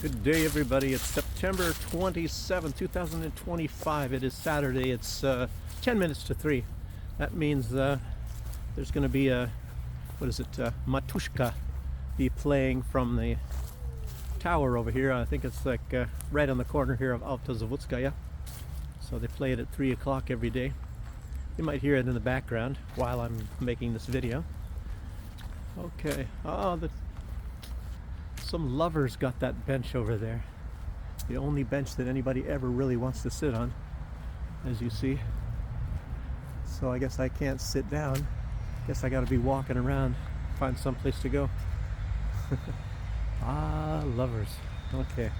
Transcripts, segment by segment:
Good day, everybody. It's September 27, 2025. It is Saturday. It's 10 minutes to 3. That means there's going to be a, Matushka be playing from the tower over here. I think it's like right on the corner here of Altazavutskaya. So they play it at 3 o'clock every day. You might hear it in the background while I'm making this video. Okay. Some lovers got that bench over there. The only bench that anybody ever really wants to sit on, as you see. So I guess I can't sit down. Guess I gotta be walking around, find some place to go. Lovers. Okay.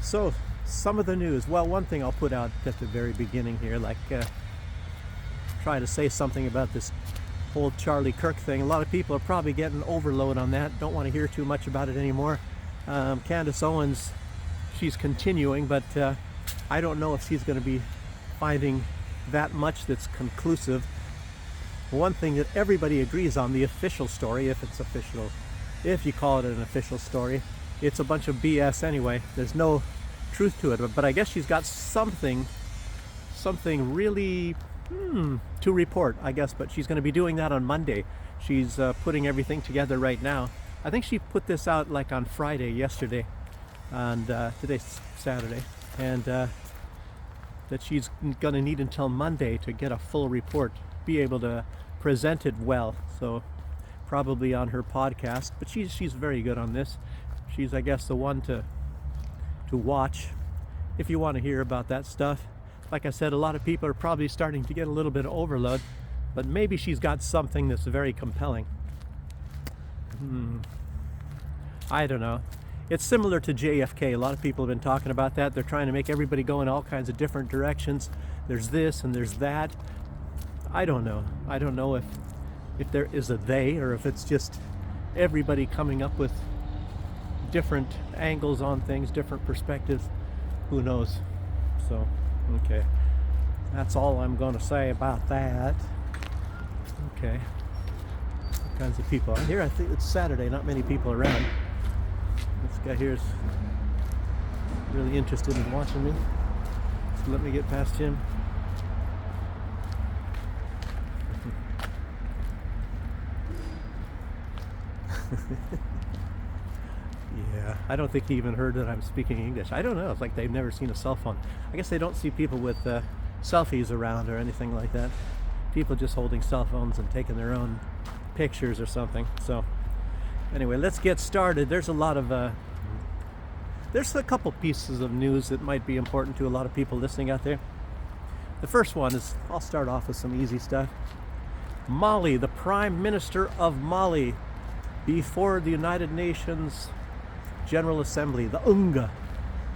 So, some of the news. Well, one thing I'll put out at the very beginning here, like try to say something about this whole Charlie Kirk thing. A lot of people are probably getting overload on that. Don't want to hear too much about it anymore. Candace Owens, she's continuing, but I don't know if she's going to be finding that much that's conclusive. One thing that everybody agrees on, the official story, if it's official, if you call it an official story, it's a bunch of BS anyway. There's no truth to it, but I guess she's got something really to report, I guess, but she's going to be doing that on Monday. She's putting everything together right now. I think she put this out like on Friday, yesterday, and today's Saturday, and that she's going to need until Monday to get a full report, be able to present it well. So probably on her podcast, but she's very good on this. She's, I guess, the one to watch if you want to hear about that stuff. Like I said, a lot of people are probably starting to get a little bit of overload, but maybe she's got something that's very compelling. I don't know. It's similar to JFK. A lot of people have been talking about that. They're trying to make everybody go in all kinds of different directions. There's this and there's that. I don't know. I don't know if there is a they, or if it's just everybody coming up with different angles on things, different perspectives. Who knows? So, okay. That's all I'm going to say about that. Okay. All kinds of people out here. I think it's Saturday, not many people around. This guy here is really interested in watching me. So let me get past him. Yeah, I don't think he even heard that I'm speaking English. I don't know. It's like they've never seen a cell phone. I guess they don't see people with selfies around or anything like that. People just holding cell phones and taking their own pictures or something. So anyway, let's get started. There's a lot of there's a couple pieces of news that might be important to a lot of people listening out there. The first one is, I'll start off with some easy stuff. Mali, the Prime Minister of Mali, before the United Nations General Assembly, the UNGA.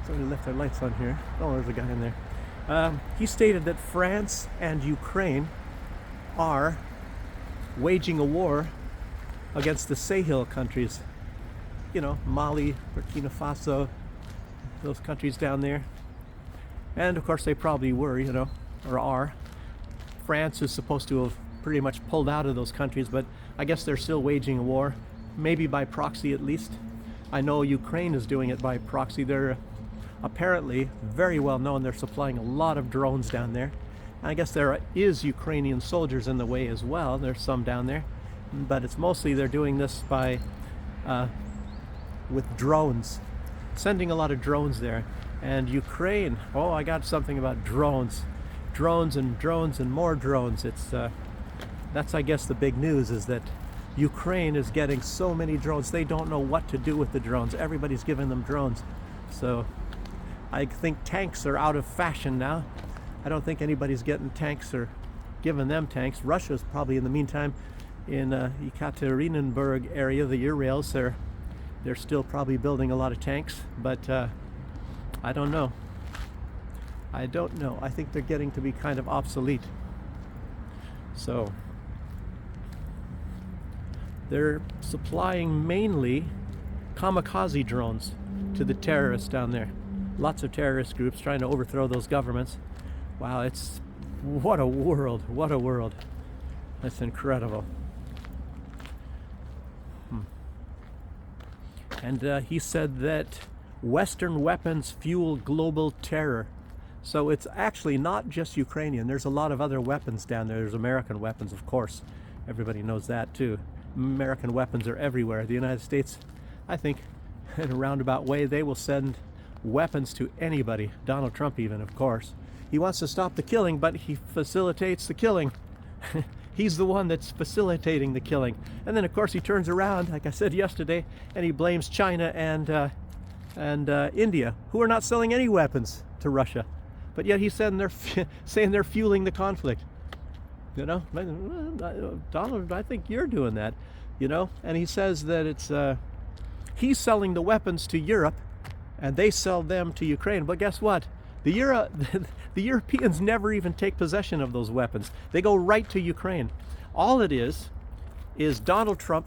Somebody left their lights on here. Oh, there's a guy in there. He stated that France and Ukraine are waging a war against the Sahel countries. You know, Mali, Burkina Faso, those countries down there. And of course they probably were, you know, or are. France is supposed to have pretty much pulled out of those countries, but I guess they're still waging a war, maybe by proxy at least. I know Ukraine is doing it by proxy. They're apparently very well known. They're supplying a lot of drones down there. And I guess there is Ukrainian soldiers in the way as well. There's some down there, but it's mostly they're doing this by with drones, sending a lot of drones there. And Ukraine, oh, I got something about drones and more drones. It's that's, I guess, the big news, is that Ukraine is getting so many drones. They don't know what to do with the drones. Everybody's giving them drones. So I think tanks are out of fashion now. I don't think anybody's getting tanks or giving them tanks. Russia's probably, in the meantime, in Ekaterinburg area, the Urals, they're still probably building a lot of tanks, but I don't know. I don't know. I think they're getting to be kind of obsolete. So they're supplying mainly kamikaze drones to the terrorists down there. Lots of terrorist groups trying to overthrow those governments. Wow, it's, what a world, what a world. That's incredible. And he said that Western weapons fuel global terror. So it's actually not just Ukrainian. There's a lot of other weapons down there. There's American weapons, of course. Everybody knows that too. American weapons are everywhere. The United States, I think, in a roundabout way, they will send weapons to anybody. Donald Trump even, of course. He wants to stop the killing, but he facilitates the killing. He's the one that's facilitating the killing. And then, of course, he turns around, like I said yesterday, and he blames China and India, who are not selling any weapons to Russia. But yet he's saying they're fueling the conflict. You know, Donald, I think you're doing that. You know, and he says that it's he's selling the weapons to Europe, and they sell them to Ukraine. But guess what? The Europeans never even take possession of those weapons. They go right to Ukraine. All it is Donald Trump,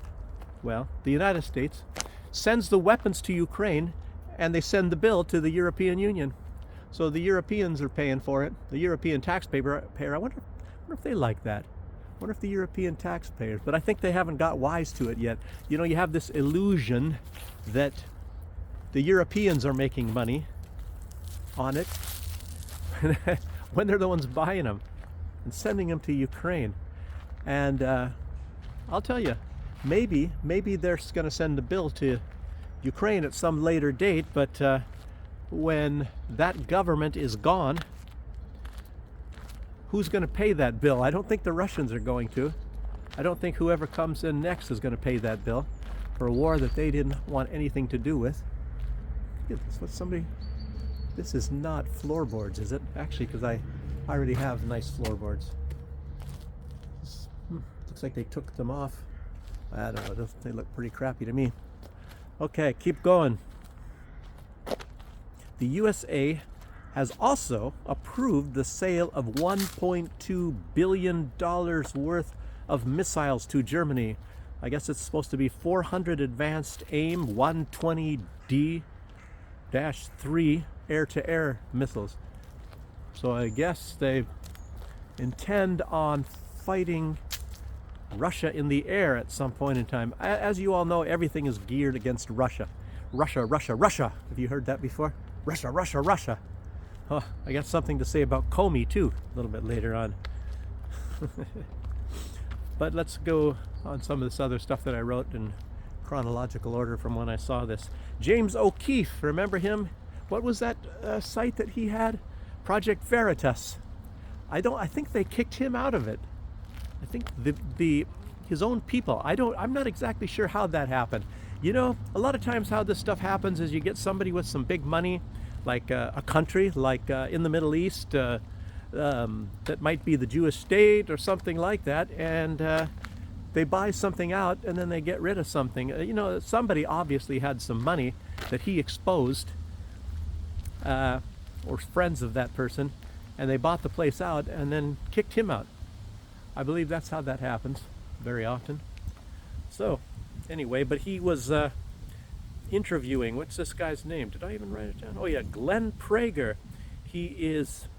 well, the United States, sends the weapons to Ukraine, and they send the bill to the European Union. So the Europeans are paying for it. The European taxpayer, I wonder if they like that. I wonder if the European taxpayers, but I think they haven't got wise to it yet. You know, you have this illusion that the Europeans are making money on it when they're the ones buying them and sending them to Ukraine. And I'll tell you, maybe they're going to send the bill to Ukraine at some later date, but when that government is gone, who's going to pay that bill? I don't think the Russians are going to. I don't think whoever comes in next is going to pay that bill for a war that they didn't want anything to do with. Look at this. This is not floorboards, is it? Actually, because I already have nice floorboards. Looks like they took them off. I don't know. They look pretty crappy to me. Okay, keep going. The USA has also approved the sale of $1.2 billion worth of missiles to Germany. I guess it's supposed to be 400 advanced AIM 120D-3 air-to-air missiles. So I guess they intend on fighting Russia in the air at some point in time. As you all know, everything is geared against Russia. Russia, Russia, Russia. Have you heard that before? Russia, Russia, Russia. Oh, I got something to say about Comey too, a little bit later on. But let's go on some of this other stuff that I wrote in chronological order from when I saw this. James O'Keefe, remember him? What was that site that he had? Project Veritas. I think they kicked him out of it. I think his own people. I'm not exactly sure how that happened. You know, a lot of times how this stuff happens is you get somebody with some big money, like a country, like in the Middle East, that might be the Jewish state or something like that, and they buy something out and then they get rid of something. You know, somebody obviously had some money that he exposed, or friends of that person, and they bought the place out and then kicked him out. I believe that's how that happens very often. So anyway, but he was interviewing, what's this guy's name? Did I even write it down? Oh yeah, Glenn Prager. He is,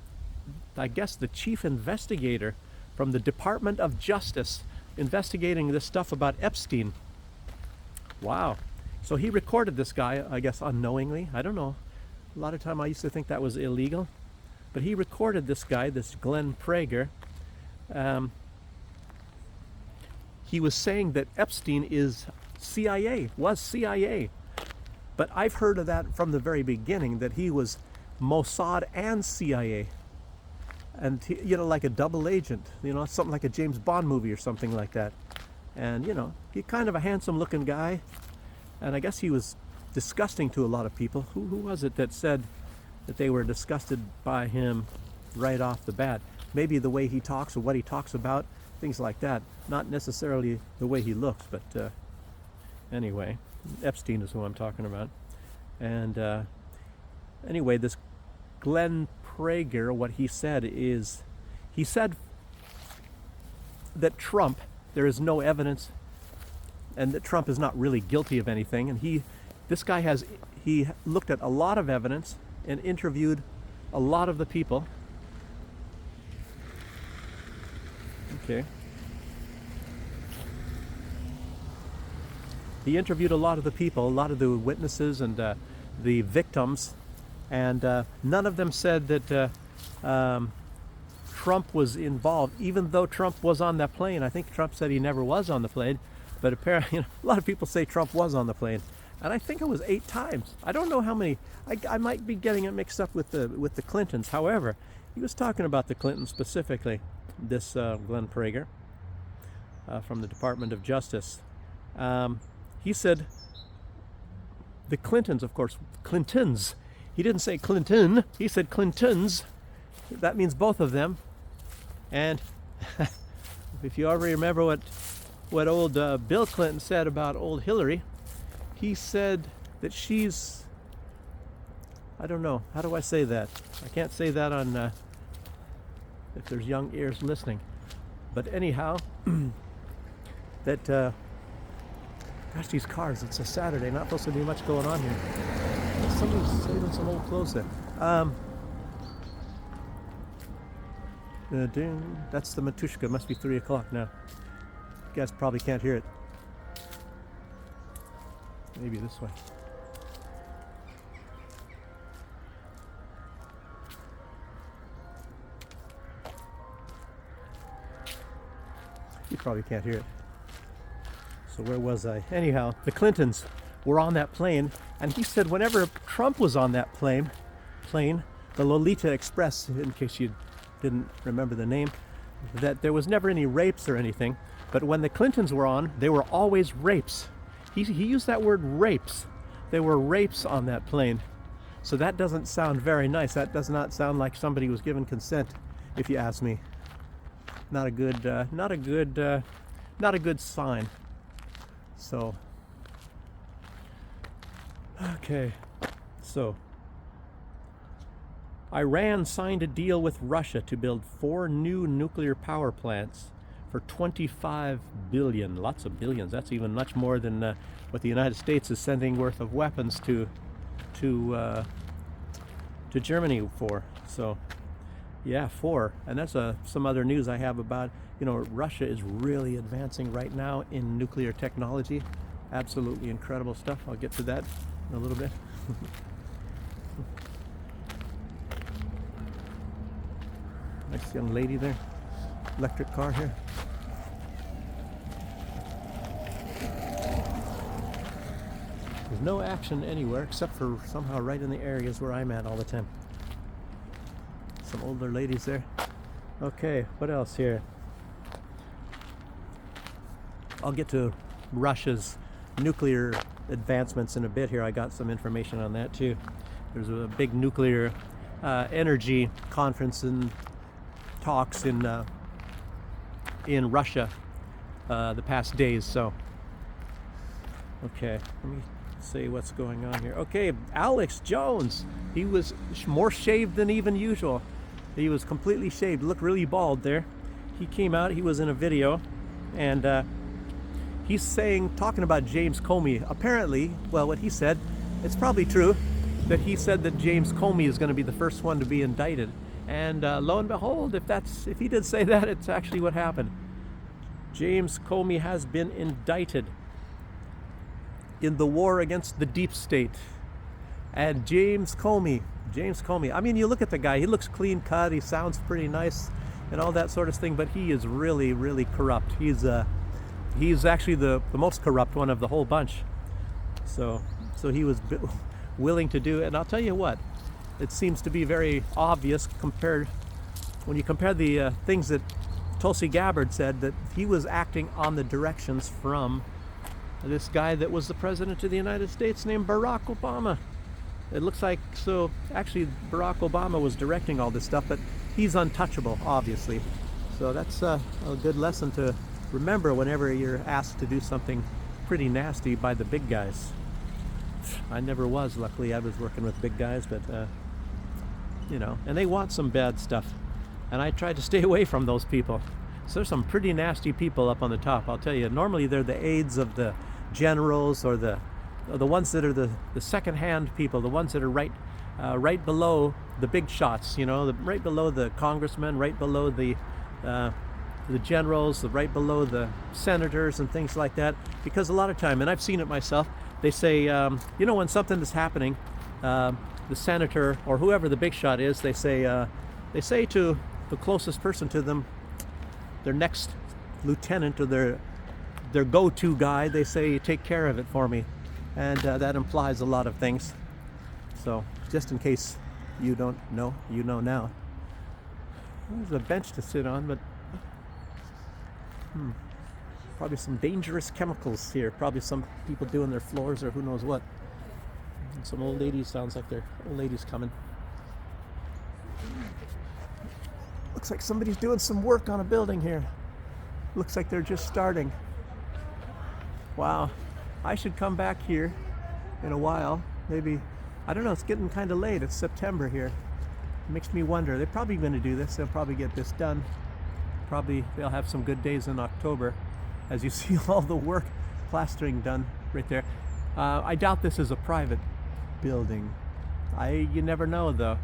I guess, the chief investigator from the Department of Justice, investigating this stuff about Epstein. Wow. So he recorded this guy, I guess unknowingly. I don't know. A lot of time I used to think that was illegal. But he recorded this guy, this Glenn Prager. He was saying that Epstein is CIA, was CIA. But I've heard of that from the very beginning, that he was Mossad and CIA. And, you know, like a double agent, you know, something like a James Bond movie or something like that. And, you know, he's kind of a handsome looking guy. And I guess he was disgusting to a lot of people. Who was it that said that they were disgusted by him right off the bat? Maybe the way he talks or what he talks about, things like that. Not necessarily the way he looks, but anyway, Epstein is who I'm talking about. And anyway, this Glenn Prager, what he said is, he said that Trump, there is no evidence, and that Trump is not really guilty of anything. And this guy he looked at a lot of evidence and interviewed a lot of the people. Okay. he interviewed a lot of the people, a lot of the witnesses and the victims, and none of them said that Trump was involved, even though Trump was on that plane. I think Trump said he never was on the plane, but apparently, a lot of people say Trump was on the plane, and I think it was 8 times. I don't know how many. I might be getting it mixed up with the Clintons. However, he was talking about the Clintons specifically. This Glenn Prager from the Department of Justice. He said the Clintons, of course, Clintons. He didn't say Clinton. He said Clintons. That means both of them. And if you already remember what old Bill Clinton said about old Hillary, he said that she's, I don't know, how do I say that? I can't say that on, if there's young ears listening. But anyhow, that, gosh, these cars, it's a Saturday, not supposed to be much going on here. Somebody's saving some old clothes there. That's the Matushka. It must be 3 o'clock now. You guys probably can't hear it. Maybe this way. You probably can't hear it. So where was I? Anyhow, the Clintons were on that plane, and he said whenever Trump was on that plane, the Lolita Express, in case you didn't remember the name, that there was never any rapes or anything, but when the Clintons were on, they were always rapes. He used that word rapes. There were rapes on that plane. So that doesn't sound very nice. That does not sound like somebody was given consent, if you ask me. Not a good sign. So, okay, so Iran signed a deal with Russia to build 4 new nuclear power plants for $25 billion. Lots of billions. That's even much more than what the United States is sending worth of weapons to Germany for. So, yeah, 4. And that's some other news I have about, Russia is really advancing right now in nuclear technology. Absolutely incredible stuff. I'll get to that in a little bit. Nice young lady there. Electric car here. There's no action anywhere except for somehow right in the areas where I'm at all the time. Some older ladies there. Okay, what else here? I'll get to Russia's nuclear advancements in a bit here. I got some information on that too. There's a big nuclear energy conference and talks in Russia the past days. So, okay, let me see what's going on here. Okay, Alex Jones. He was more shaved than even usual. He was completely shaved. Looked really bald there. He came out. He was in a video, and he's talking about James Comey. Apparently, well, what he said, it's probably true, that he said that James Comey is going to be the first one to be indicted. And lo and behold, if he did say that, it's actually what happened. James Comey has been indicted in the war against the deep state. And James Comey, I mean, you look at the guy, he looks clean cut, he sounds pretty nice and all that sort of thing, but he is really, really corrupt. He's actually the most corrupt one of the whole bunch. So he was willing to do it. And I'll tell you what, it seems to be very obvious when you compare the things that Tulsi Gabbard said, that he was acting on the directions from this guy that was the president of the United States named Barack Obama. It looks like, so actually Barack Obama was directing all this stuff, but he's untouchable, obviously. So that's a good lesson to remember whenever you're asked to do something pretty nasty by the big guys. I never was, luckily. I was working with big guys, but and they want some bad stuff. And I try to stay away from those people. So there's some pretty nasty people up on the top, I'll tell you. Normally they're the aides of the generals, or the ones that are the second-hand people, the ones that are right below the big shots, right below the congressmen, right below the the generals, right below the senators and things like that. Because a lot of time, and I've seen it myself, they say, when something is happening, the senator or whoever the big shot is, they say to the closest person to them, their next lieutenant or their go-to guy, they say, take care of it for me. And that implies a lot of things. So just in case you don't know, you know now. There's a bench to sit on, but probably some dangerous chemicals here. Probably some people doing their floors or who knows what. And some old ladies, sounds like they're old ladies coming. Looks like somebody's doing some work on a building here. Looks like they're just starting. Wow. I should come back here in a while. Maybe, I don't know, it's getting kind of late. It's September here. It makes me wonder. They're probably going to do this. They'll probably get this done. Probably they'll have some good days in October. As you see all the work, plastering done right there. I doubt this is a private building. You never know though.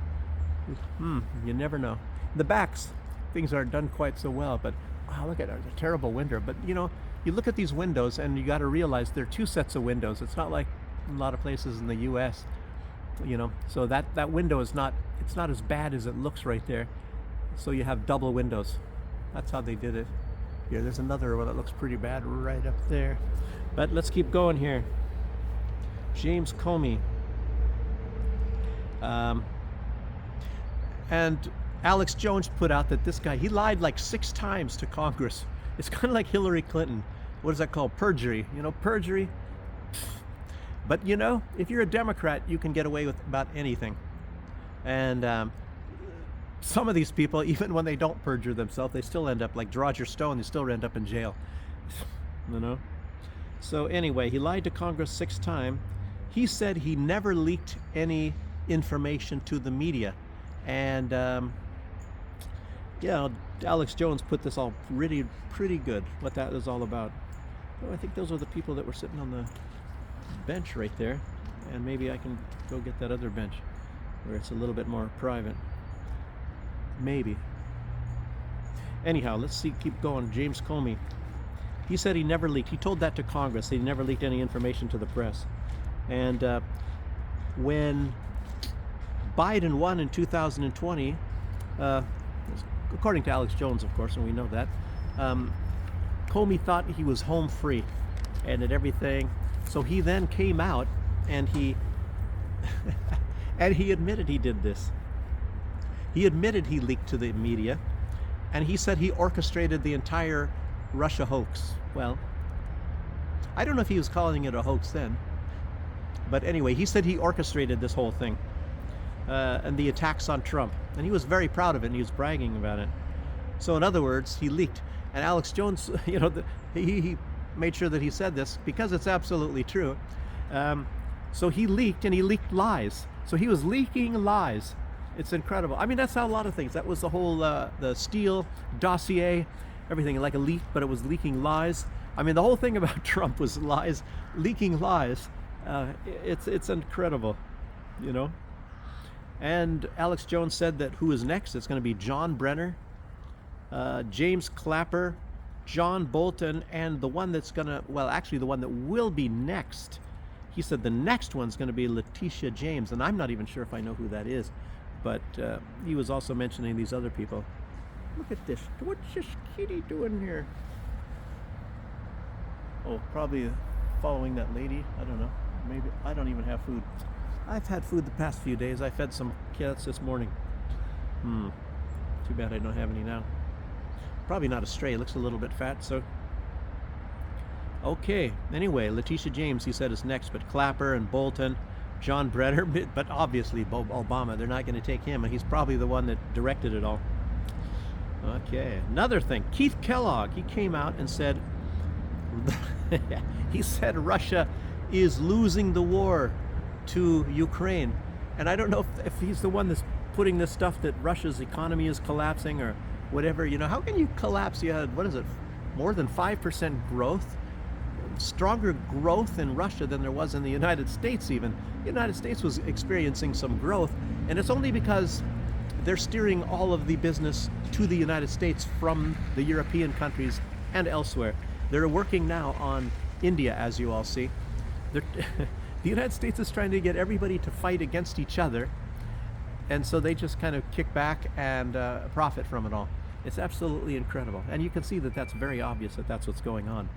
You never know. The backs, things aren't done quite so well, but wow, look at it, a terrible window. But you look at these windows and you got to realize there are two sets of windows. It's not like in a lot of places in the U.S. So that window is not, it's not as bad as it looks right there. So you have double windows. That's how they did it. Here, there's another one that looks pretty bad right up there. But let's keep going here. James Comey. And Alex Jones put out that this guy, he lied like 6 times to Congress. It's kind of like Hillary Clinton. What is that called? Perjury. Perjury. But if you're a Democrat, you can get away with about anything. And some of these people, even when they don't perjure themselves, they still end up, like Roger Stone, they still end up in jail. So anyway, he lied to Congress 6 times. He said he never leaked any information to the media. And Alex Jones put this all pretty good, what that is all about. Oh, I think those are the people that were sitting on the bench right there. And maybe I can go get that other bench where it's a little bit more private. Maybe. Anyhow, let's keep going. James Comey. He said he never leaked. He told that to Congress. He never leaked any information to the press. And when Biden won in 2020, according to Alex Jones, of course, and we know that, Comey thought he was home free and that everything. So he then came out and he admitted he did this. He admitted he leaked to the media, and he said he orchestrated the entire Russia hoax. Well, I don't know if he was calling it a hoax then, but anyway, he said he orchestrated this whole thing and the attacks on Trump, and he was very proud of it, and he was bragging about it. So in other words, he leaked. And Alex Jones, he made sure that he said this because it's absolutely true. So he leaked, and he leaked lies. So he was leaking lies. It's incredible. I mean, that's how a lot of things. That was the whole the Steele dossier, everything like a leak, but it was leaking lies. I mean, the whole thing about Trump was lies, leaking lies. It's incredible, And Alex Jones said that who is next? It's going to be John Brenner, James Clapper, John Bolton, and the one that's going to, the one that will be next. He said the next one's going to be Letitia James, and I'm not even sure if I know who that is. But he was also mentioning these other people. Look at this. What's this kitty doing here? Oh, probably following that lady. I don't know. Maybe. I don't even have food. I've had food the past few days. I fed some cats this morning. Too bad I don't have any now. Probably not a stray. It looks a little bit fat, so. Okay. Anyway, Letitia James, he said, is next, but Clapper and Bolton, John Brenner, but obviously Obama, they're not going to take him, and he's probably the one that directed it all. Okay, another thing, Keith Kellogg, he came out and said, he said Russia is losing the war to Ukraine. And I don't know if he's the one that's putting this stuff that Russia's economy is collapsing or whatever. How can you collapse? You had, more than 5% growth? Stronger growth in Russia than there was in the United States even. The United States was experiencing some growth, and it's only because they're steering all of the business to the United States from the European countries and elsewhere. They're working now on India, as you all see. The United States is trying to get everybody to fight against each other, and so they just kind of kick back and profit from it all. It's absolutely incredible, and you can see that that's very obvious that that's what's going on.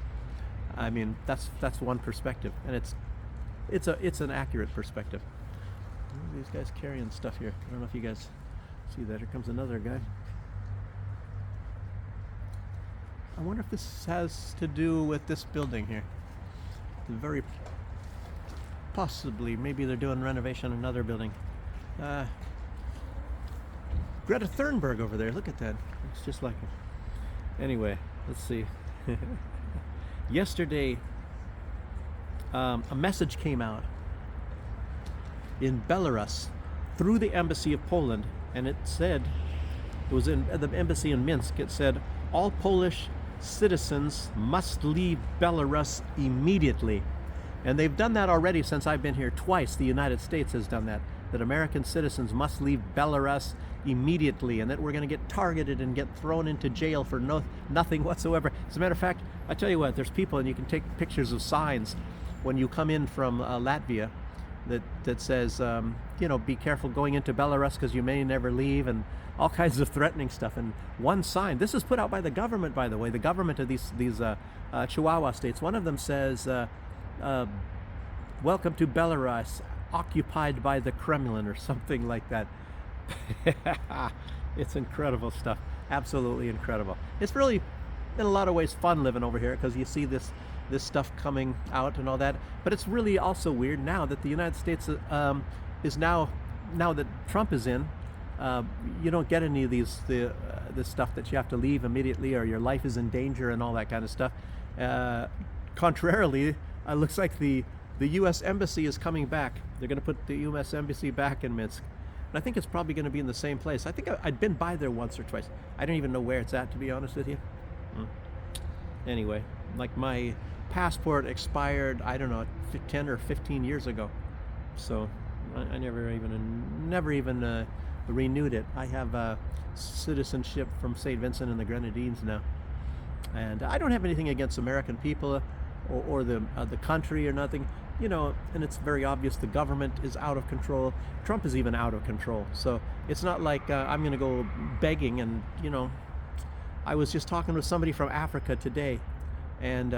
I mean, that's one perspective, and it's an accurate perspective. These guys carrying stuff here. I don't know if you guys see that. Here comes another guy. I wonder if this has to do with this building here. Very possibly. Maybe they're doing renovation on another building. Greta Thunberg over there. Look at that. It's just like it. Anyway, let's see. Yesterday, a message came out in Belarus through the embassy of Poland, and it said, it was in the embassy in Minsk, it said, all Polish citizens must leave Belarus immediately. And they've done that already since I've been here twice. The United States has done that American citizens must leave Belarus immediately, and that we're going to get targeted and get thrown into jail for nothing whatsoever. As a matter of fact, I tell you what, there's people, and you can take pictures of signs when you come in from Latvia that says, be careful going into Belarus because you may never leave, and all kinds of threatening stuff. And one sign, this is put out by the government, by the way, the government of these Chihuahua states. One of them says, welcome to Belarus, occupied by the Kremlin, or something like that. It's incredible stuff. Absolutely incredible. It's really, in a lot of ways, fun living over here because you see this stuff coming out and all that. But it's really also weird now that the United States is now that Trump is in, you don't get any of this stuff that you have to leave immediately or your life is in danger and all that kind of stuff. Contrarily, it looks like the U.S. Embassy is coming back. They're going to put the U.S. Embassy back in Minsk. And I think it's probably going to be in the same place. I think I'd been by there once or twice. I don't even know where it's at, to be honest with you. Anyway, like my passport expired, I don't know, 10 or 15 years ago. So I never even renewed it. I have citizenship from St. Vincent and the Grenadines now. And I don't have anything against American people or the country or nothing. And it's very obvious the government is out of control. Trump is even out of control. So it's not like I'm going to go begging. And, I was just talking with somebody from Africa today and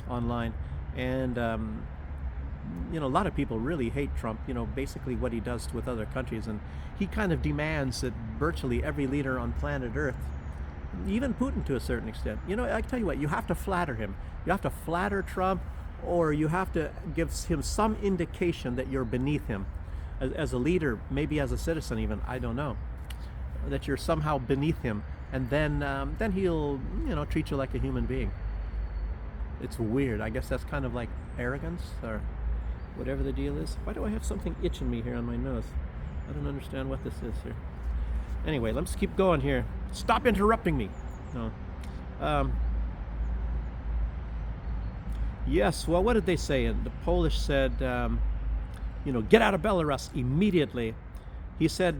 online. And, a lot of people really hate Trump, basically what he does with other countries. And he kind of demands that virtually every leader on planet Earth, even Putin to a certain extent, I tell you what, you have to flatter him. You have to flatter Trump, or you have to give him some indication that you're beneath him as a leader, maybe as a citizen even, I don't know, that you're somehow beneath him, and then he'll treat you like a human being. It's weird. I guess that's kind of like arrogance or whatever the deal is. Why do I have something itching me here on my nose? I don't understand what this is here. Anyway, let's keep going here. Stop interrupting me. No. Yes, well, what did they say? And the Polish said, get out of Belarus immediately. He said,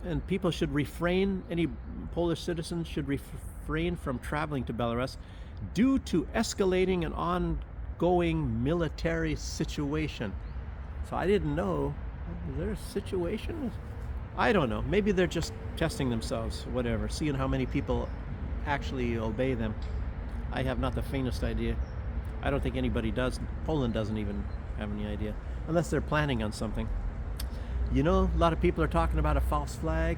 and people should refrain, any Polish citizens should refrain from traveling to Belarus due to escalating an ongoing military situation. So I didn't know. Is there a situation? I don't know. Maybe they're just testing themselves, whatever, seeing how many people actually obey them. I have not the faintest idea. I don't think anybody does. Poland doesn't even have any idea, unless they're planning on something. A lot of people are talking about a false flag,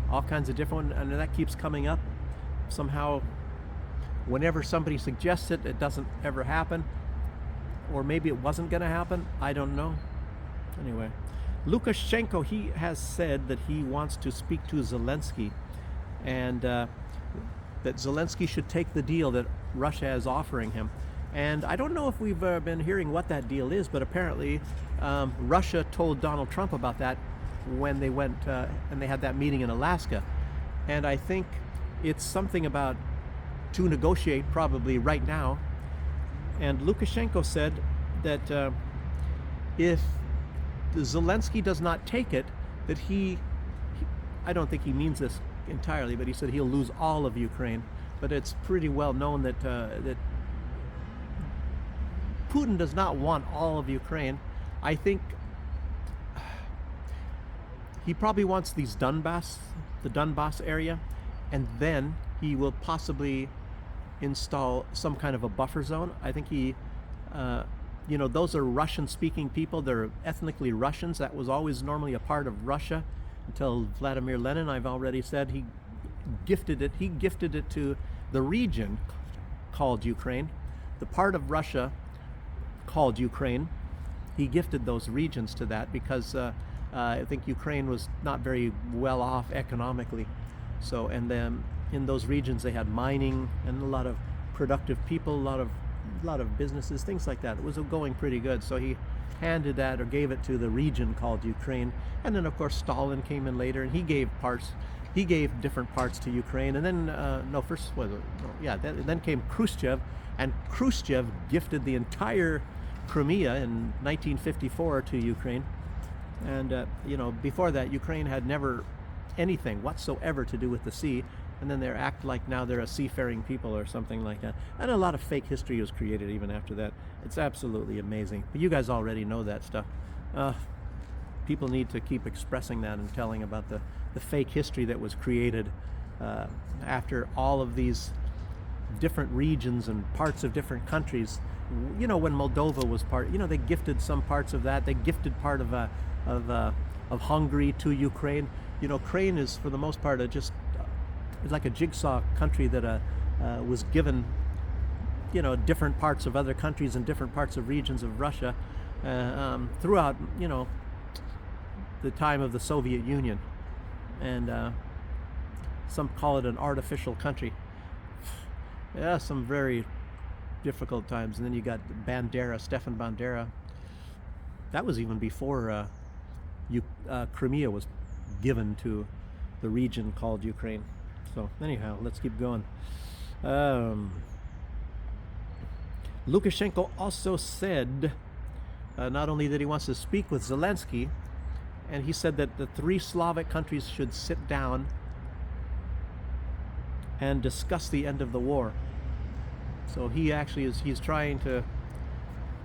all kinds of different, and that keeps coming up. Somehow, whenever somebody suggests it, it doesn't ever happen. Or maybe it wasn't going to happen. I don't know. Anyway, Lukashenko, he has said that he wants to speak to Zelensky, and that Zelensky should take the deal that Russia is offering him. And I don't know if we've been hearing what that deal is, but apparently Russia told Donald Trump about that when they went and they had that meeting in Alaska. And I think it's something about to negotiate probably right now. And Lukashenko said that if Zelensky does not take it, that he I don't think he means this entirely, but he said he'll lose all of Ukraine. But it's pretty well known that that Putin does not want all of Ukraine. I think he probably wants the Donbass area, and then he will possibly install some kind of a buffer zone. I think those are Russian-speaking people. They're ethnically Russians. That was always normally a part of Russia until Vladimir Lenin, I've already said, he gifted it to the region called Ukraine, the part of Russia called Ukraine. He gifted those regions to that because I think Ukraine was not very well off economically. So, and then in those regions they had mining and a lot of productive people, a lot of businesses, things like that. It was going pretty good. So he handed that, or gave it, to the region called Ukraine. And then of course Stalin came in later, and he gave different parts to Ukraine. And then then came Khrushchev, and Khrushchev gifted the entire Crimea in 1954 to Ukraine. And before that, Ukraine had never anything whatsoever to do with the sea, and then they act like now they're a seafaring people or something like that. And a lot of fake history was created even after that. It's absolutely amazing. But you guys already know that stuff. People need to keep expressing that and telling about the fake history that was created after all of these different regions and parts of different countries. When Moldova was part, they gifted some parts of that. They gifted part of Hungary to Ukraine. Ukraine is, for the most part, it's like a jigsaw country that was given, different parts of other countries and different parts of regions of Russia throughout, the time of the Soviet Union. And some call it an artificial country. Yeah, some very difficult times. And then you got Stefan Bandera. That was even before Crimea was given to the region called Ukraine. So anyhow, let's keep going. Lukashenko also said not only that he wants to speak with Zelensky, and he said that the 3 Slavic countries should sit down and discuss the end of the war. So he's trying to,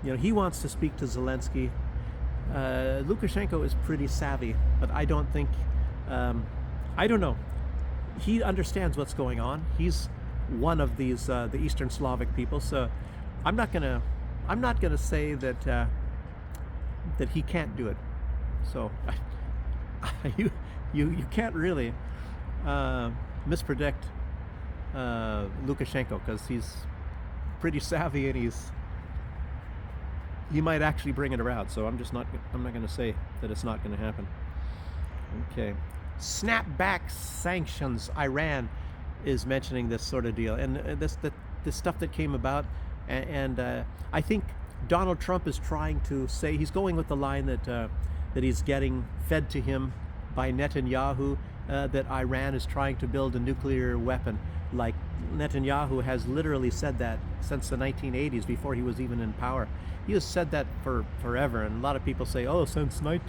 he wants to speak to Zelensky. Lukashenko is pretty savvy, but I don't think, I don't know. He understands what's going on. He's one of these the Eastern Slavic people. So I'm not gonna say that that he can't do it. So you can't really mispredict Lukashenko, because he's pretty savvy, and he might actually bring it around. So I'm not going to say that it's not going to happen. Okay. Snapback sanctions. Iran is mentioning this sort of deal, and this stuff that came about, and I think Donald Trump is trying to say, he's going with the line that he's getting fed to him by Netanyahu, that Iran is trying to build a nuclear weapon. Like, Netanyahu has literally said that since the 1980s, before he was even in power. He has said that for forever, and a lot of people say, oh, since when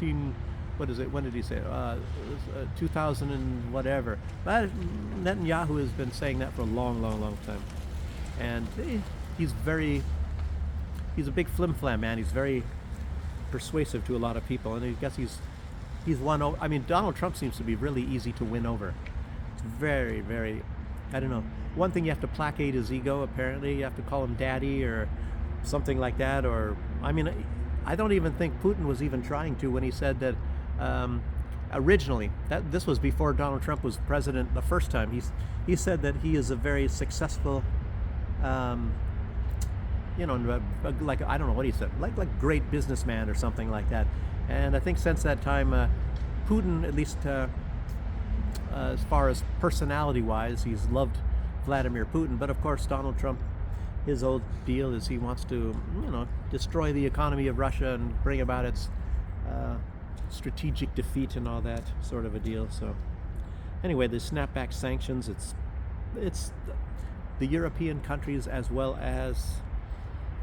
did he say it? 2000 and whatever. But Netanyahu has been saying that for a long, long, long time. And he's a big flim-flam man. He's very persuasive to a lot of people, and I guess he's won over. I mean, Donald Trump seems to be really easy to win over. It's very, very, I don't know. One thing, you have to placate his ego, apparently. You have to call him daddy or something like that. Or, I mean, I don't even think Putin was even trying to when he said that originally, this was before Donald Trump was president the first time. He said that he is a very successful, like, I don't know what he said, like great businessman or something like that. And I think since that time, Putin, at least as far as personality-wise, he's loved Vladimir Putin. But of course, Donald Trump, his old deal is he wants to, destroy the economy of Russia and bring about its strategic defeat and all that sort of a deal. So anyway, the snapback sanctions, it's the European countries as well as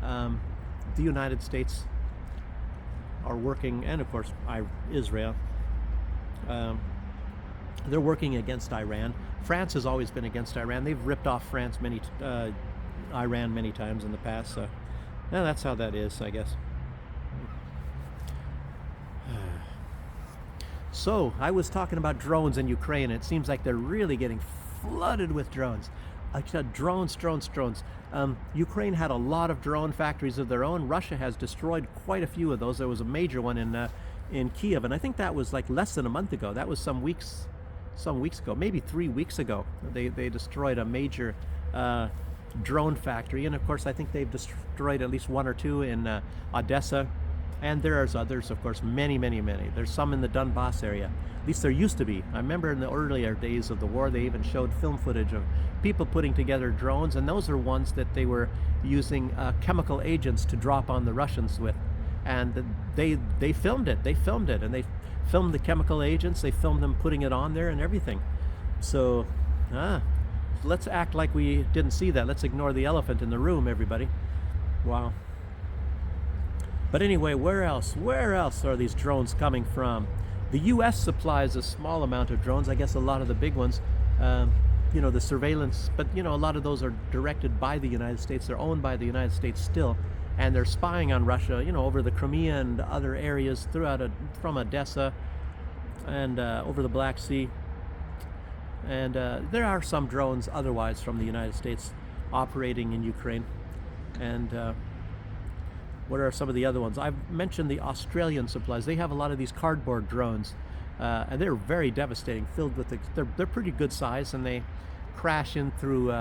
the United States are working, and of course Israel, They're working against Iran. France has always been against Iran. They've ripped off Iran many times in the past. So, yeah, that's how that is, I guess. So, I was talking about drones in Ukraine. It seems like they're really getting flooded with drones. Like I said, drones. Ukraine had a lot of drone factories of their own. Russia has destroyed quite a few of those. There was a major one in Kiev, and I think that was like less than a month ago. That was some weeks ago, maybe 3 weeks ago. They destroyed a major drone factory, and of course I think they've destroyed at least one or two in Odessa, and there's others, of course, many. There's some in the Donbass area. At least there used to be. I remember in the earlier days of the war, they even showed film footage of people putting together drones, and those are ones that they were using chemical agents to drop on the Russians with, and they filmed it, and they filmed the chemical agents, they filmed them putting it on there and everything. So, let's act like we didn't see that. Let's ignore the elephant in the room, everybody. Wow. But anyway, where else are these drones coming from? The U.S. supplies a small amount of drones. I guess a lot of the big ones, the surveillance, but a lot of those are directed by the United States. They're owned by the United States still, and they're spying on Russia, over the Crimea and other areas from Odessa and over the Black Sea. And there are some drones otherwise from the United States operating in Ukraine. And what are some of the other ones? I've mentioned the Australian supplies. They have a lot of these cardboard drones, and they're very devastating, filled with they're pretty good size, and they crash in through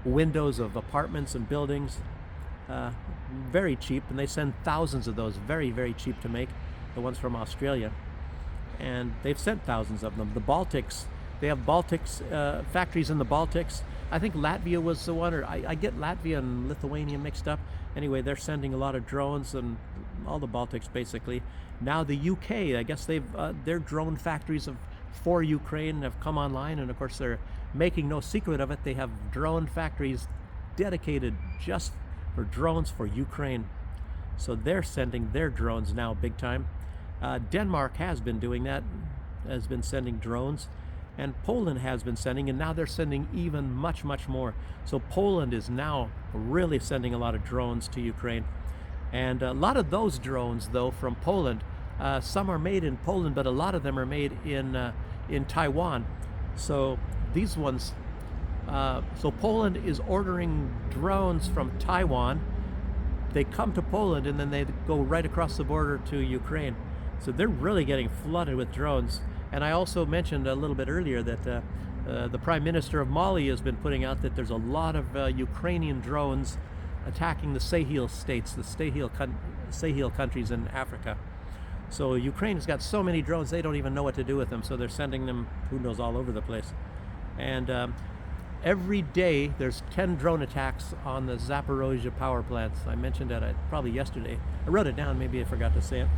windows of apartments and buildings. Very cheap, and they send thousands of those, very cheap to make, the ones from Australia. And they've sent thousands of them. The Baltics, they have factories in the Baltics. I think Latvia was the one, or I get Latvia and Lithuania mixed up. Anyway, they're sending a lot of drones, and all the Baltics basically. Now the UK, I guess their drone factories for Ukraine have come online, and of course they're making no secret of it. They have drone factories dedicated just for drones for Ukraine. So they're sending their drones now big time. Denmark has been doing that, has been sending drones, and Poland has been sending, and now they're sending even much more. So Poland is now really sending a lot of drones to Ukraine. And a lot of those drones, though, from Poland, some are made in Poland, but a lot of them are made in Taiwan. So these ones, so Poland is ordering drones from Taiwan. They come to Poland, and then they go right across the border to Ukraine. So they're really getting flooded with drones. And I also mentioned a little bit earlier that the Prime Minister of Mali has been putting out that there's a lot of Ukrainian drones attacking the Sahel states, the Sahel countries in Africa. So Ukraine has got so many drones, they don't even know what to do with them. So they're sending them, who knows, all over the place. And every day there's 10 drone attacks on the Zaporozhye power plants. I mentioned that probably yesterday. I wrote it down, maybe I forgot to say it.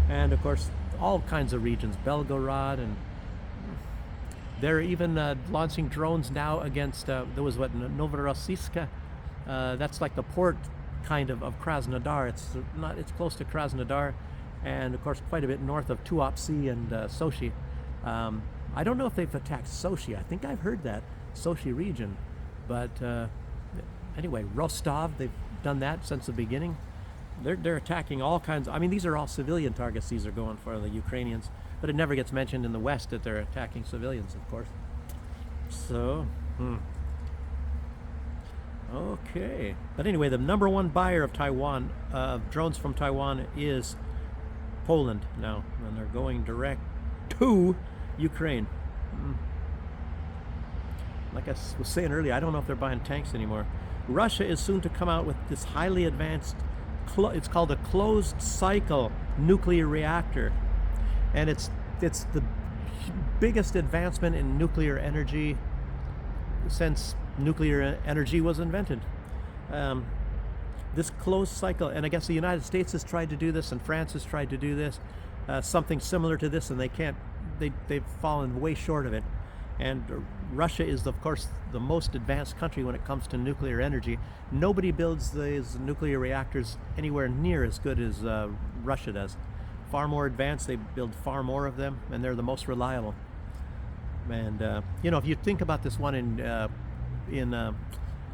And of course, all kinds of regions, Belgorod, and they're even launching drones now against, there was Novorossiysk, that's like the port kind of Krasnodar. It's close to Krasnodar, and of course quite a bit north of Tuapse and Sochi. I don't know if they've attacked Sochi. I think I've heard that, Sochi region. But anyway, Rostov, they've done that since the beginning. They're attacking all kinds. I mean, these are all civilian targets these are going for, the Ukrainians. But it never gets mentioned in the West that they're attacking civilians, of course. So, okay. But anyway, the number one buyer of Taiwan, drones from Taiwan, is Poland now. And they're going direct to Ukraine. Like I was saying earlier, I don't know if they're buying tanks anymore. Russia is soon to come out with this highly advanced, it's called a closed cycle nuclear reactor, and it's the biggest advancement in nuclear energy since nuclear energy was invented. This closed cycle, and I guess the United States has tried to do this, and France has tried to do this, something similar to this, and they've fallen way short of it. And Russia is, of course, the most advanced country when it comes to nuclear energy. Nobody builds these nuclear reactors anywhere near as good as Russia does. Far more advanced, they build far more of them, and they're the most reliable. And if you think about this one in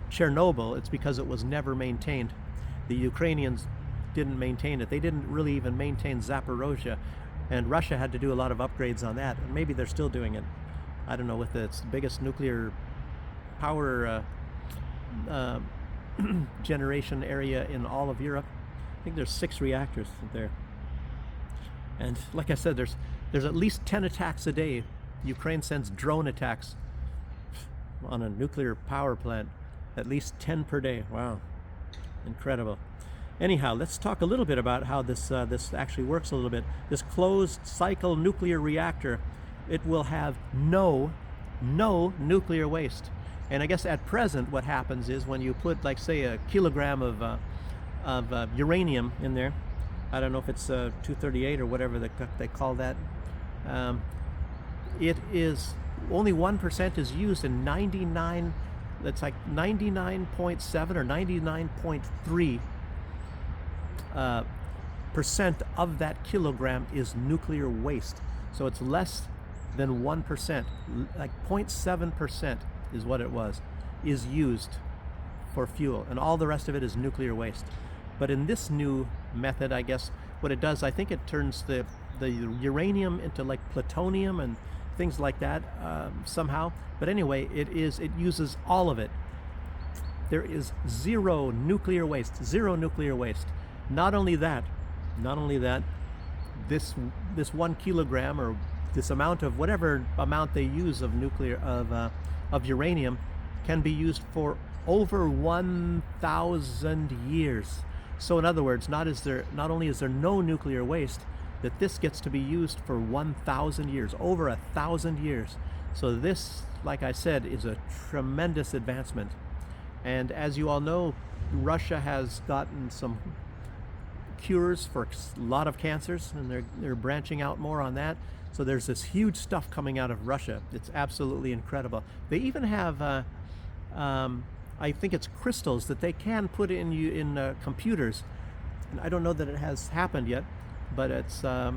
Chernobyl, it's because it was never maintained. The Ukrainians didn't maintain it. They didn't really even maintain Zaporozhye, and Russia had to do a lot of upgrades on that. And maybe they're still doing it. I don't know. With its biggest nuclear power generation area in all of Europe, I think there's 6 reactors there. And like I said, there's at least 10 attacks a day. Ukraine sends drone attacks on a nuclear power plant, at least 10 per day. Wow, incredible. Anyhow, let's talk a little bit about how this actually works a little bit. This closed cycle nuclear reactor, it will have no nuclear waste. And I guess at present what happens is when you put, like, say, a kilogram of uranium in there, I don't know if it's 238 or whatever they call that, it is only 1% is used, and 99, that's like 99.7 or 99.3 percent of that kilogram is nuclear waste. So it's less than 1%, like 0.7% is what it was, is used for fuel, and all the rest of it is nuclear waste. But in this new method, I guess what it does, I think it turns the uranium into like plutonium and things like that somehow. But anyway, it uses all of it. There is zero nuclear waste. Not only that, this 1 kilogram, or this amount of whatever amount they use of of uranium, can be used for over 1,000 years. So in other words, not only is there no nuclear waste, that this gets to be used for 1,000 years, over 1,000 years. So this, like I said, is a tremendous advancement. And as you all know, Russia has gotten some cures for a lot of cancers, and they're branching out more on that. So there's this huge stuff coming out of Russia. It's absolutely incredible. They even have, I think it's crystals that they can put in computers. And I don't know that it has happened yet, but it's, I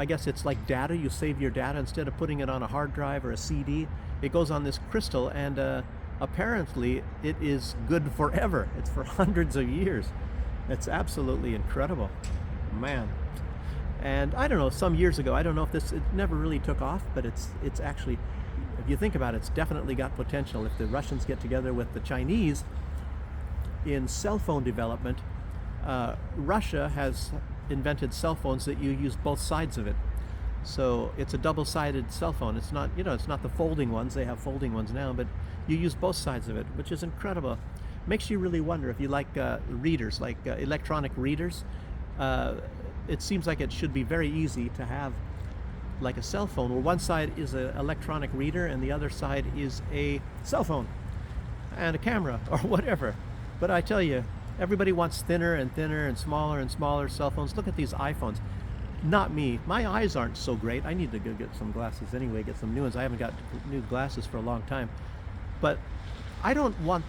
guess it's like data. You save your data instead of putting it on a hard drive or a CD. It goes on this crystal, and apparently it is good forever. It's for hundreds of years. It's absolutely incredible, man. And I don't know, some years ago, I don't know if it never really took off, but it's actually, if you think about it, it's definitely got potential. If the Russians get together with the Chinese in cell phone development, Russia has invented cell phones that you use both sides of it. So it's a double-sided cell phone. It's not, it's not the folding ones. They have folding ones now, but you use both sides of it, which is incredible. Makes you really wonder if you like readers, like electronic readers. It seems like it should be very easy to have like a cell phone where one side is an electronic reader and the other side is a cell phone and a camera or whatever. But I tell you, everybody wants thinner and thinner and smaller cell phones. Look at these iPhones. Not me. My eyes aren't so great. I need to go get some glasses anyway, get some new ones. I haven't got new glasses for a long time. But I don't want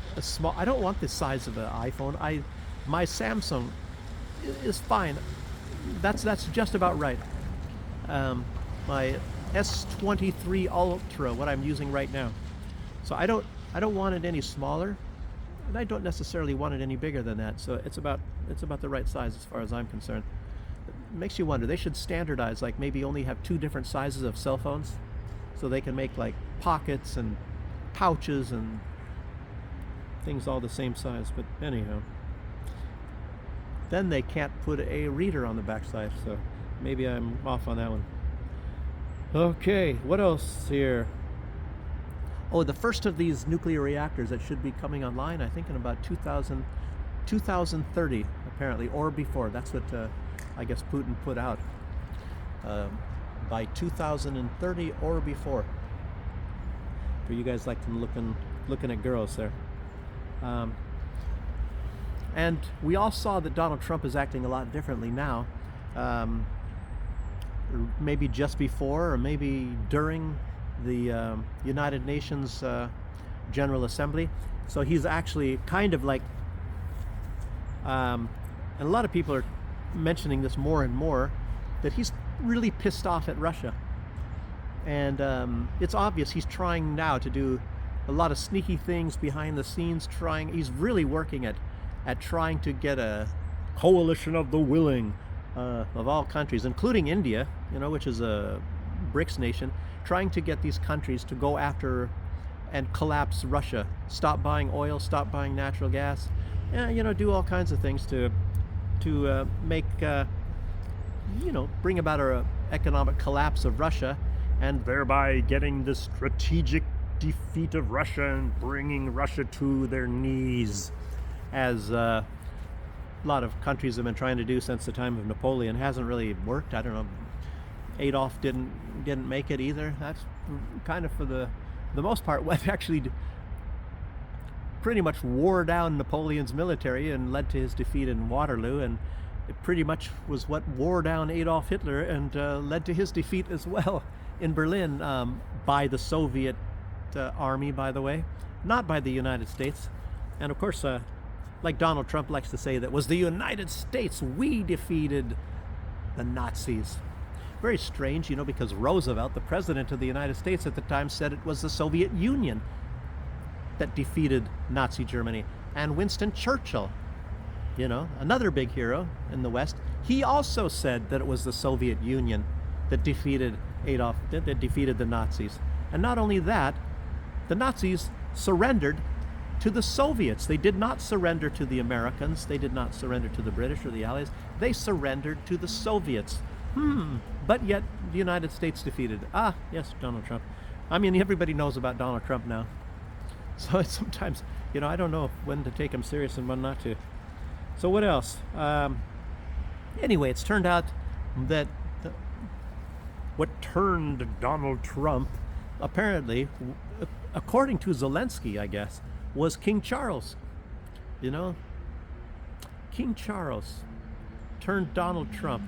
I don't want the size of an iPhone. My Samsung is fine. That's just about right. My S23 Ultra, what I'm using right now. So I don't want it any smaller, and I don't necessarily want it any bigger than that. So it's about the right size as far as I'm concerned. It makes you wonder. They should standardize, like maybe only have 2 different sizes of cell phones, so they can make like pockets and pouches and things all the same size. But anyhow, then they can't put a reader on the backside, so maybe I'm off on that one. Okay, what else here? Oh, the first of these nuclear reactors that should be coming online, I think in about 2030 apparently, or before. That's what I guess Putin put out, by 2030 or before. For you guys like to looking at girls there. And we all saw that Donald Trump is acting a lot differently now. Maybe just before or maybe during the United Nations General Assembly. So he's actually kind of like, and a lot of people are mentioning this more and more, that he's really pissed off at Russia. And it's obvious he's trying now to do a lot of sneaky things behind the scenes. He's really working at trying to get a coalition of the willing of all countries, including India, which is a BRICS nation, trying to get these countries to go after and collapse Russia, stop buying oil, stop buying natural gas, do all kinds of things to make bring about an economic collapse of Russia, and thereby getting the strategic defeat of Russia and bringing Russia to their knees, as a lot of countries have been trying to do since the time of Napoleon. Hasn't really worked. I don't know. Adolf didn't make it either. That's kind of, for the most part, what actually pretty much wore down Napoleon's military and led to his defeat in Waterloo, and it pretty much was what wore down Adolf Hitler and led to his defeat as well in Berlin, by the Soviet army, by the way, not by the United States. And of course, like Donald Trump likes to say, that was the United States, we defeated the Nazis. Very strange, because Roosevelt, the president of the United States at the time, said it was the Soviet Union that defeated Nazi Germany. And Winston Churchill, another big hero in the West, he also said that it was the Soviet Union that defeated that defeated the Nazis. And not only that, the Nazis surrendered to the Soviets. They did not surrender to the Americans. They did not surrender to the British or the Allies. They surrendered to the Soviets. But yet the United States defeated. Yes, Donald Trump. I mean, everybody knows about Donald Trump now. So it's sometimes, I don't know when to take him serious and when not to. So what else? Anyway, it's turned out that what turned Donald Trump, apparently, according to Zelensky, I guess, was King Charles. King Charles turned Donald Trump.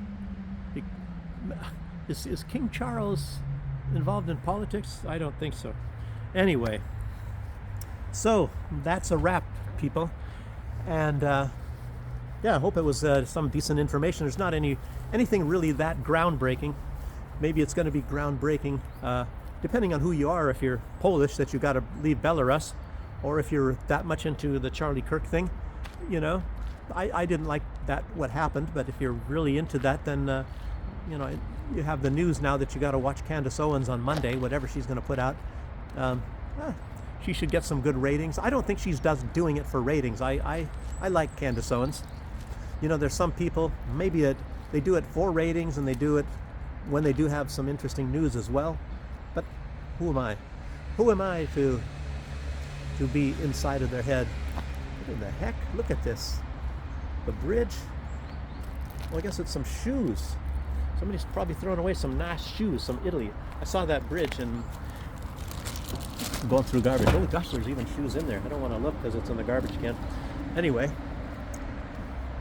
Is King Charles involved in politics? I don't think so. Anyway, so that's a wrap, people. And I hope it was some decent information. There's not anything really that groundbreaking. Maybe it's going to be groundbreaking, depending on who you are. If you're Polish, that you got to leave Belarus, or if you're that much into the Charlie Kirk thing, I didn't like that, what happened. But if you're really into that, then you have the news now that you got to watch Candace Owens on Monday, whatever she's going to put out. She should get some good ratings. I don't think she's doing it for ratings. I like Candace Owens. There's some people, maybe they do it for ratings, and they do it when they do have some interesting news as well. But who am I? Who am I to be inside of their head? What in the heck? Look at this. The bridge. Well, I guess it's some shoes. Somebody's probably throwing away some nice shoes, some Italy. I saw that bridge and going through garbage. Oh gosh, there's even shoes in there. I don't want to look because it's in the garbage can. Anyway,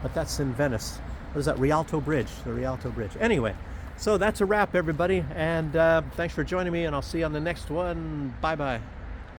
but that's in Venice. What is that? Rialto Bridge. The Rialto Bridge. Anyway, so that's a wrap, everybody. And thanks for joining me, and I'll see you on the next one. Bye-bye.